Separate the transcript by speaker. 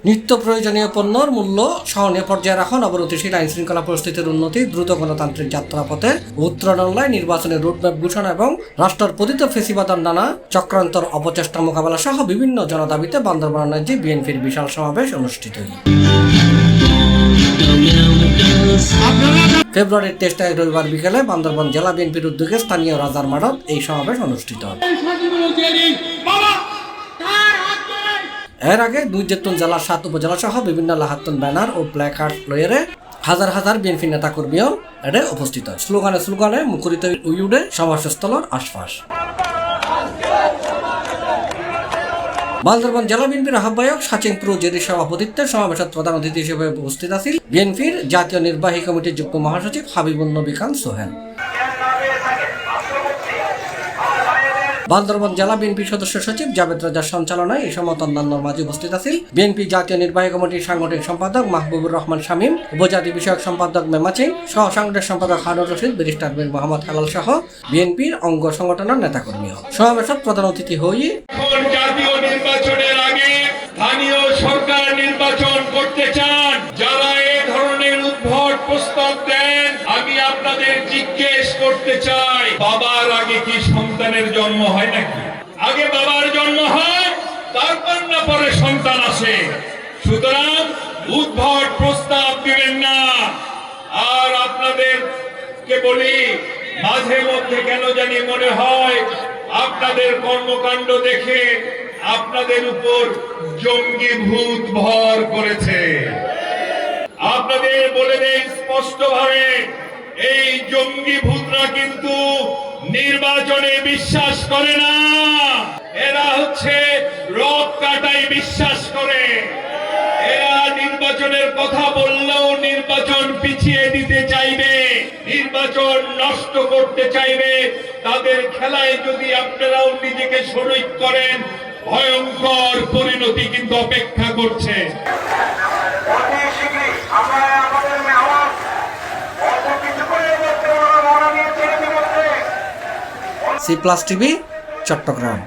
Speaker 1: নিত্য প্রয়োজনীয় পণ্যর মূল্য সহনীয় পর্যায়ে রাখুন, অবনতিশীল আইন শৃঙ্খলা পরিস্থিতির উন্নতি, দ্রুত গণতান্ত্রিক যাত্রাপথে উত্তরণলায় নির্বাচনের রোডম্যাপ ঘোষণা এবং রাষ্ট্রের পতিত ফেসিবাদের নানা চক্রান্তর অপচেষ্টা মোকাবেলা সহ বিভিন্ন জনদাবিতে বান্দরবান রাজ্যে বিএনপির বিশাল সমাবেশ অনুষ্ঠিত। ফেব্রুয়ারির 23 তারিখ রবিবার বিকেলে বান্দরবান জেলা বিএনপির উদ্যোগে স্থানীয় রাজার মাঠত এই সমাবেশ অনুষ্ঠিত। এর আগে নুরজেতুন জেলার 7 উপজেলা সহ বিভিন্ন লাহাত্তন ব্যানার ও প্ল্যাকার্ড লইয়ে হাজার হাজার বিএনপি নেতা কর্মীও এতে উপস্থিত হয়। স্লোগানে মুখরিত উইউডে সমাবেশস্থলের আশপাশ। বান্দরবান জেলা বিএনপির আহ্বায়ক সাচিন প্রুজেরির সভাপতিত্বে সমাবেশত প্রধান অতিথি হিসেবে উপস্থিত আছেন বিএনপির জাতীয় নির্বাহী কমিটির যুগ্ম মহাসচিব হাবিবুন নবী খান সোহেল। বান্দরবান জেলা বিএনপির সদস্য সচিব জাবেদ রাজার সঞ্চালনায় এই সময় অন্যান্যর মাঝে উপস্থিত আছেন বিএনপি জাতীয় নির্বাহী কমিটির সাংগঠনিক সম্পাদক মাহবুবুর রহমান শামীম, উপজাতি বিষয়ক সম্পাদক মেমাচিন, সহ সাংগঠনিক সম্পাদক হারুন রশিদ, ব্যারিস্টার মীর মোহাম্মদ হেলাল সহ বিএনপির অঙ্গ সংগঠনের নেতাকর্মী। সমাবেশত প্রধান অতিথি হয়ে
Speaker 2: জাতীয় নির্বাচনের আগে স্থানীয় সরকার নির্বাচন করতে চান, যারা এই ধরনের উদ্ভট প্রস্তাব দেন, আমি আপনাদের জিজ্ঞেস করতে চাই, বাবার আগে কি সন্তানের জন্ম হয় নাকি? আগে বাবার জন্ম হয়, তারপর না পরে সন্তান আসে। সুতরাং উদ্ভট প্রস্তাব দিবেন না। আর আপনাদেরকে বলি, মাঝে মধ্যে কেন জানি মনে হয় আপনাদের কর্মকাণ্ড দেখে আপনাদের উপর জঙ্গি ভূত ভর করেছে। আপনাদের বলে দেই স্পষ্টভাবে, এই জঙ্গি ভূতরা কিন্তু নির্বাচনে বিশ্বাস করে না। এরা হচ্ছে রক কাটাই বিশ্বাস করে। এরা নির্বাচনের কথা বললেও নির্বাচন পিছিয়ে দিতে চাইবে, নির্বাচন নষ্ট করতে চাইবে। তাদের খেলায় যদি আপনারাও নিজেকে শরিক করেন, ভয়ঙ্কর পরিণতি কিন্তু অপেক্ষা করছে।
Speaker 1: C+ TV Chittagong.